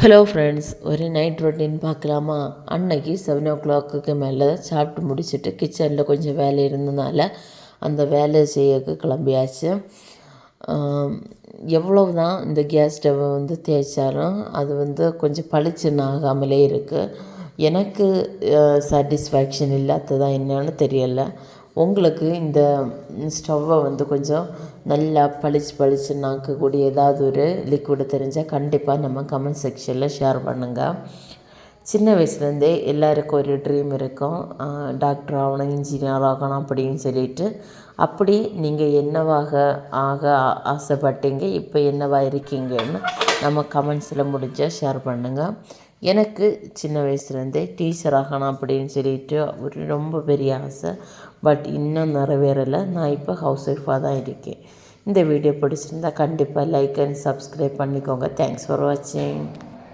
Hello friends, ஒரு night routine பார்க்கலாமா? அன்னைக்கு 7 o'clock மேலே சாப்பிட்டு முடிச்சுட்டு கிச்சனில் கொஞ்சம் வேலை இருந்ததுனால அந்த வேலை செய்யக்கு கிளம்பியாச்சு. எவ்வளவு தான் இந்த கேஸ் ஸ்டவ்வை தேய்ச்சாலும் அது கொஞ்சம் பளிச்சுன்னு ஆகாமலே இருக்குது. எனக்கு சாட்டிஸ்ஃபேக்ஷன் இல்லாததான் என்னன்னு தெரியலை. உங்களுக்கு இந்த ஸ்டவ்வை கொஞ்சம் நல்லா பளிச்சுன்னு ஆக்கக்கூடிய ஏதாவது ஒரு லிக்விடு தெரிஞ்சால் கண்டிப்பாக நம்ம கமெண்ட் செக்ஷனில் ஷேர் பண்ணுங்கள். சின்ன வயசுலேருந்தே எல்லாருக்கும் ஒரு ட்ரீம் இருக்கும், டாக்டர் ஆகணும், இன்ஜினியர் ஆகணும் அப்படின்னு சொல்லிட்டு. அப்படி நீங்கள் என்னவாக ஆசைப்பட்டீங்க, இப்போ என்னவாக இருக்கீங்கன்னு நம்ம கமெண்ட்ஸில் முடிஞ்சால் ஷேர் பண்ணுங்கள். எனக்கு சின்ன வயசுலேருந்தே டீச்சர் ஆகணும் அப்படின்னு சொல்லிட்டு ஒரு ரொம்ப பெரிய ஆசை. பட் இன்னும் நிறைவேறலை. நான் இப்போ ஹவுஸ் ஒய்ஃபாக தான் இருக்கேன். இந்த வீடியோ பிடிச்சிருந்தா கண்டிப்பாக லைக் அண்ட் சப்ஸ்கிரைப் பண்ணிக்கோங்க. தேங்க்ஸ் ஃபார் வாட்சிங்.